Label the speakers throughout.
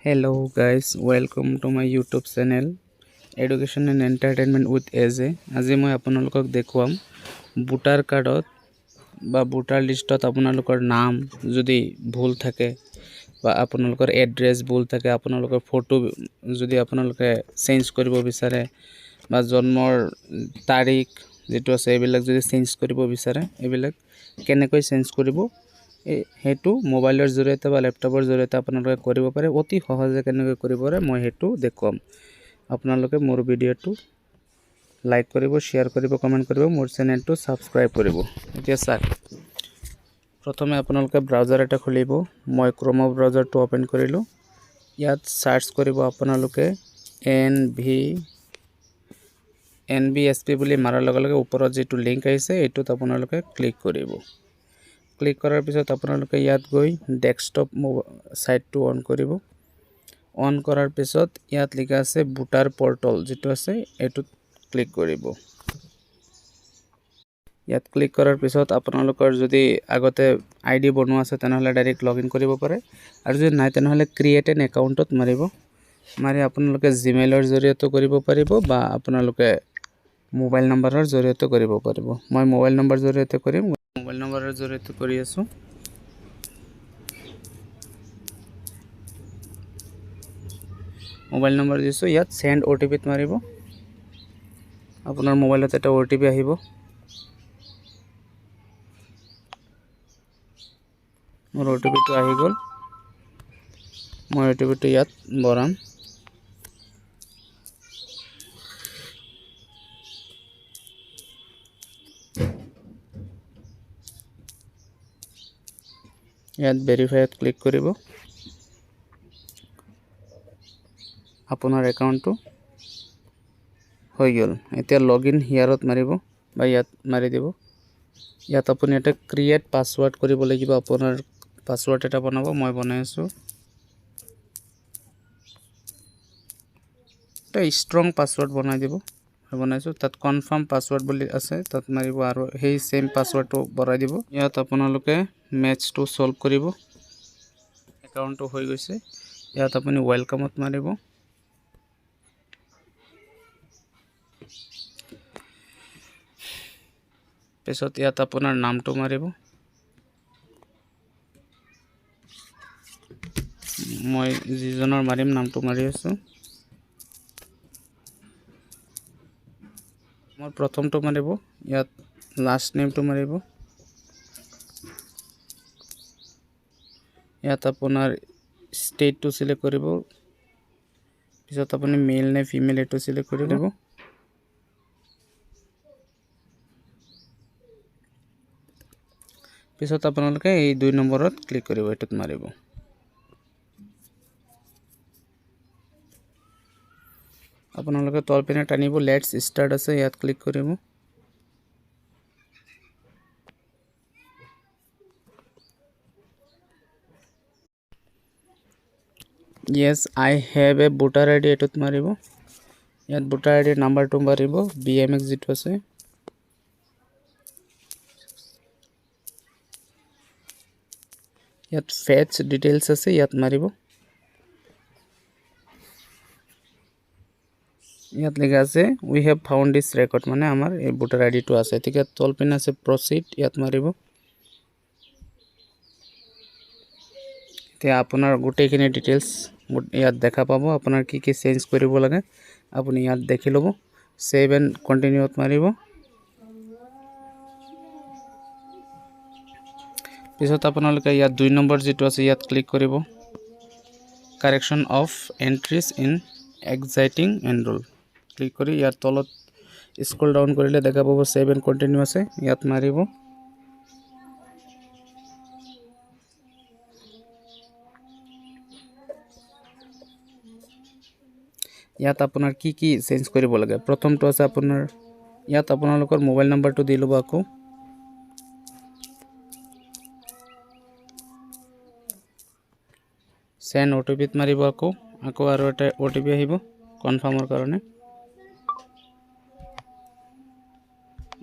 Speaker 1: Hello guys, welcome to my YouTube channel Education and Entertainment with AJ. আজি মই আপোনালোকক দেখুৱাম ভোটাৰ কাৰ্ডত বা ভোটাৰ লিষ্টত আপোনালোকৰ নাম যদি ভুল থাকে বা আপোনালোকৰ এড্ৰেছ ভুল থাকে, আপোনালোকৰ ফটো যদি আপোনালোকে চেঞ্জ কৰিব বিচাৰে বা জন্মৰ তাৰিখ যেটো আছে এইবিলাক যদি চেঞ্জ কৰিব বিচাৰে, এইবিলাক কেনেকৈ চেঞ্জ কৰিব हेतु मोबाइलर जरिए बा लैपटपर जरिए अपने करे अति सहजे के करे मैं हेतु देखुआम। आपनालोके मोर भिडिओ लाइक करिब, शेयर करिब, कमेंट करिब, मोर चैनल तो सब्सक्राइब करिब। एतिया साक प्रथमे आपनालोके ब्राउजार एटा खुलिब। मैं क्रोम ब्राउजार तो ओपन करिलो। यात सार्च करिब आपनालोके NBSP बुली मारार लगे लगे ऊपर जी लिंक आइसे एटुत आपनालोके क्लिक करिब। क्लिक करार पिছত आपनालोके यात गई डेस्कटप साइट तो ऑन करिब। ऑन करार पिছত यात लिखा आछे भोटार पोर्टल जेटो आछे एटुत क्लिक करिब। यात क्लिक करार पिছত आपनालोकर जदि आगते आईडी बनवा आछे तेनहले डायरेक्ट लगइन करिब पारे आर जदि नाइ तेनहले क्रिएट एन एकाउंटत मारिब। मारि आपनालोके जीमेलर जरियते करिब पारिब बा आपनालोके मोबाइल नम्बरर जरियते करिब पारिब। मैं मोबाइल नम्बर जरियते करिम। मोबाइल नम्बर जरिए करि आसो। मोबाइल नम्बर दिसो यात सेंड ओटीपी मारिब। आपनार मोबाइलत एटा ओटीपी आहिब। मोर ओटीपी तो आहि गल। मैं ओटीपी तो यात भराम। यात वेरीफाइत क्लिक करिब। आपनार एकाउंट तो हो गल। एतिया लगइन हियारत मारिब बा यात मारि दिब। यात आपुनि एटा क्रिएट पासवर्ड करिब लागिब। आपनार पासवर्ड एटा बनाब। मैं बनाइ आसो। एटा स्ट्रंग पासवर्ड बनाइ दिब। बनाइছো तत कन्फार्म पासवर्ड बोली আছে तत मारिब आरो हेई सेम पासवर्ड तो बराइ दिब। यात आपनालोके मैच तो सल्व करिब। एकाउंट तो হৈ গৈছে। यात आपुनि वेलकामत मारिब। पिছত यात आपनार नाम तो मारिब। मैं जिजনৰ मारिम नाम तो मारि आसो। मोर प्रथम तो मारिब। यात लास्ट नेम तो मारिब। यात आपनार स्टेट तो सिलेक्ट करिब। पिছত आपुनि मेल ने फिमेल एटो सिलेक्ट करिब। पिছত आपनालोके এই 2 নম্বৰত ক্লিক करिब एटुत मारिब। आपनालोके तल पिने टानिब लेट्स स्टार्ट আছে यात क्लिक करिब। Yes, I have a voter ID एटुत मारिब। यात voter ID नम्बर तो मारिब BMX जेटो আছে। यात fetch details আছে यात मारिब। यात लिखा আছে we have found this record माने आमार ए voter ID तो আছে। ठीक है, तल पिने আছে proceed यात मारिब। ते आपनार गोटेखिनि डिटेल्स यात देखा पाबो। आपनार की चेंज करिब लागे आपुनि यात देखि लबो। Save and कन्टिन्यूत मारिब। पिছত आपनालोके यात 2 नम्बर जेटो আছে यात क्लिक करिब। Correction of entries in exciting enrol click करि यार तलत स्क्रॉल डाउन करिले देखा पाबो सेव एंड कन्टिन्यू আছে यात मारिब। यात आपनार की चेंज करिब लागे प्रथम तो আছে आपनार यात आपनालोकर मोबाइल नम्बर तो दि लबो। आको सेंड ओटीपी मारिब। आको आरो एटा ओटीपी आहिब कन्फार्मर कारणे।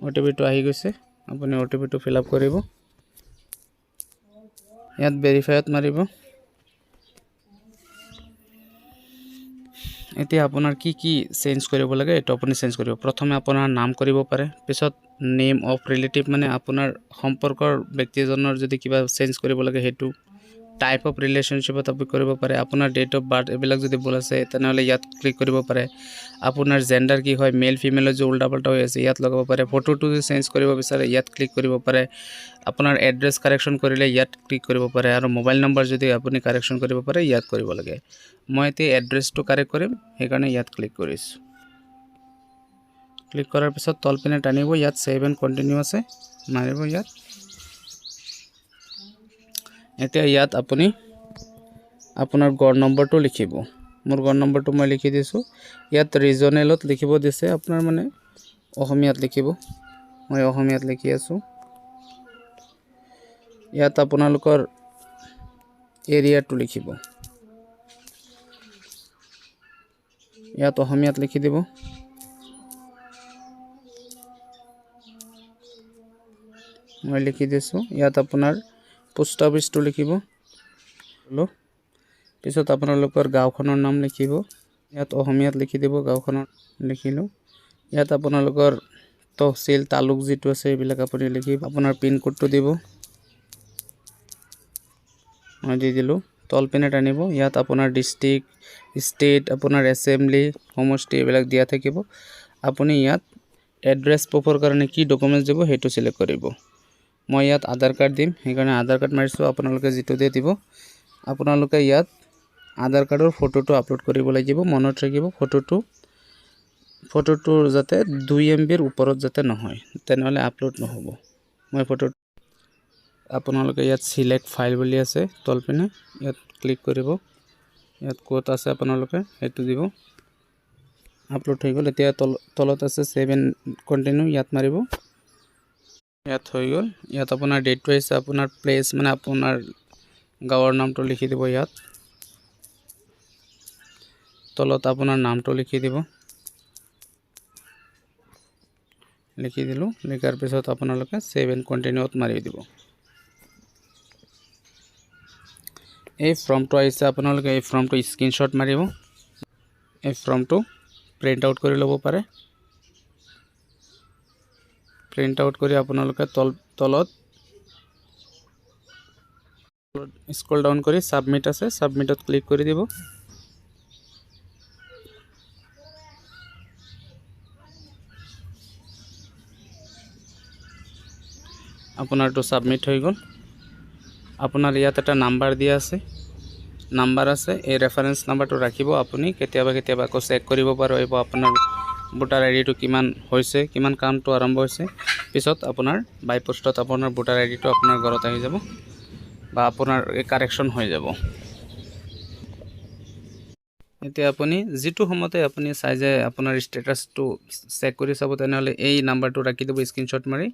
Speaker 1: ओटीपी तो आहि গৈছে। आपुनि ओटीपी तो फिल अप करिब। यात वेरीफाइत मारिब। এতিয়া আপোনাৰ কি কি চেঞ্জ কৰিব লাগে এইটো আপুনি চেঞ্জ কৰিব। প্ৰথমে আপোনাৰ নাম কৰিব পাৰে, পিছত নেম অফ ৰিলেটিভ মানে আপোনাৰ সম্পৰ্কৰ ব্যক্তিজনৰ যদি কিবা চেঞ্জ কৰিব লাগে সেইটো, টাইপ অফ ৰিলেশ্যনশ্বিপত আপুনি কৰিব পাৰে, আপোনাৰ ডেট অফ বাৰ্থ এইবিলাক যদি ভুল আছে তেনেহ'লে ইয়াত ক্লিক কৰিব পাৰে। আপোনাৰ জেণ্ডাৰ কি হয়, মেল ফিমেলৰ যে উল্টা পাল্টা হৈ আছে ইয়াত লগাব পাৰে। ফটোটো যদি চেঞ্জ কৰিব বিচাৰে ইয়াত ক্লিক কৰিব পাৰে। আপোনাৰ এড্ৰেছ কাৰেকশ্যন কৰিলে ইয়াত ক্লিক কৰিব পাৰে, আৰু মোবাইল নম্বৰ যদি আপুনি কাৰেকশ্যন কৰিব পাৰে ইয়াত কৰিব লাগে। মই এতিয়া এড্ৰেছটো কাৰেক্ট কৰিম সেইকাৰণে ইয়াত ক্লিক কৰিছোঁ। ক্লিক কৰাৰ পিছত তলপিনে টানিব, ইয়াত ছেভ এণ্ড কণ্টিনিউ আছে, মাৰিব ইয়াত। এতিয়া ইয়াত আপুনি আপোনাৰ গড় নম্বৰটো লিখিব। মোৰ গড় নম্বৰটো মই লিখি দিছোঁ। ইয়াত ৰিজনেলত লিখিব দিছে, আপোনাৰ মানে অসমীয়াত লিখিব। মই অসমীয়াত লিখি আছোঁ। ইয়াত আপোনালোকৰ এৰিয়াটো লিখিব, ইয়াত অসমীয়াত লিখি দিব। মই লিখি দিছোঁ। ইয়াত আপোনাৰ পোষ্ট অফিচটো লিখিব। পিছত আপোনালোকৰ গাঁওখনৰ নাম লিখিব, ইয়াত অসমীয়াত লিখি দিব, গাঁওখনৰ লিখিলোঁ। ইয়াত আপোনালোকৰ তহচিল তালুক যিটো আছে এইবিলাক আপুনি লিখিব। আপোনাৰ পিনক'ডটো দিব, মই দি দিলোঁ। তলপিনে টানিব, ইয়াত আপোনাৰ ডিষ্ট্ৰিক্ট, ষ্টেট, আপোনাৰ এছেম্বলি, সমষ্টি এইবিলাক দিয়া থাকিব। আপুনি ইয়াত এড্ৰেছ প্ৰুফৰ কাৰণে কি ডকুমেণ্টছ দিব সেইটো চিলেক্ট কৰিব। মই ইয়াত আধাৰ কাৰ্ড দিম সেইকাৰণে আধাৰ কাৰ্ড মাৰিছোঁ। আপোনালোকে যিটো দিয়ে দিব। আপোনালোকে ইয়াত আধাৰ কাৰ্ডৰ ফটোটো আপলোড কৰিব লাগিব। মনত ৰাখিব ফটোটো যাতে 2 MBৰ ওপৰত যাতে নহয়, তেনেহ'লে আপলোড নহ'ব। মই ফটো আপোনালোকে ইয়াত চিলেক্ট ফাইল বুলি আছে তলপিনে, ইয়াত ক্লিক কৰিব। ইয়াত ক'ত আছে আপোনালোকে সেইটো দিব। আপলোড হৈ গ'ল। এতিয়া তলত আছে ছেভ এণ্ড কণ্টিনিউ, ইয়াত মাৰিব। ইয়াত হৈ গ'ল। ইয়াত আপোনাৰ ডেটটো আহিছে, আপোনাৰ প্লেচ মানে আপোনাৰ গাঁৱৰ নামটো লিখি দিব। ইয়াত তলত আপোনাৰ নামটো লিখি দিব। লিখি দিলোঁ। লিখাৰ পিছত আপোনালোকে ছেভ এণ্ড কণ্টিনিউত মাৰি দিব। এই ফৰ্মটো আহিছে, আপোনালোকে এই ফৰ্মটো স্ক্ৰীনশ্বট মাৰিব। এই ফৰ্মটো প্ৰিণ্ট আউট কৰি ল'ব পাৰে। প্ৰিণ্ট আউট কৰি আপোনালোকে তলত স্ক্ৰল ডাউন কৰি ছাবমিট আছে, ছাবমিটত ক্লিক কৰি দিব। আপোনাৰটো ছাবমিট হৈ গ'ল। আপোনাৰ ইয়াত এটা নাম্বাৰ দিয়া আছে, এই ৰেফাৰেন্স নাম্বাৰটো ৰাখিব। আপুনি কেতিয়াবা আকৌ চেক কৰিব পাৰিব আপোনাৰ ভোটাৰ আইডিটো কিমান হৈছে, কিমান কামটো আৰম্ভ হৈছে। পিছত আপোনাৰ বাই পোষ্টত আপোনাৰ ভোটাৰ আইডিটো আপোনাৰ ঘৰত আহি যাব বা আপোনাৰ কাৰেকশ্যন হৈ যাব। এতিয়া আপুনি যিটো সময়তে আপুনি চাই যে আপোনাৰ ষ্টেটাছটো চেক কৰি চাব, তেনেহ'লে এই নাম্বাৰটো ৰাখি দিব স্ক্ৰীনশ্বট মাৰি।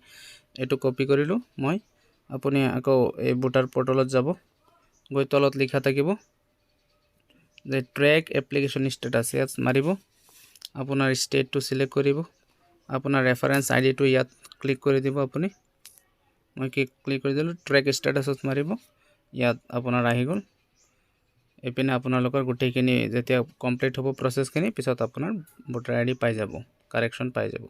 Speaker 1: এইটো কপি কৰিলোঁ মই। আপুনি আকৌ এই ভোটাৰ পৰ্টেলত যাব, গৈ তলত লিখা থাকিব যে ট্ৰেক এপ্লিকেশ্যন ষ্টেটাছ, ইয়াত মাৰিব। আপোনাৰ ষ্টেটটো চিলেক্ট কৰিব, আপোনাৰ ৰেফাৰেন্স আইডিটো ইয়াত ক্লিক কৰি দিব। আপুনি মই ক্লিক কৰি দিলোঁ। ট্ৰেক ষ্টেটাছত মাৰিব, ইয়াত আপোনাৰ আহি গ'ল। এইপিনে আপোনালোকৰ গোটেইখিনি যেতিয়া কমপ্লিট হ'ব প্ৰচেছখিনি, পিছত আপোনাৰ ভোটাৰ আইডি পাই যাব, কাৰেকশ্যন পাই যাব।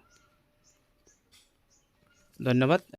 Speaker 1: ধন্যবাদ।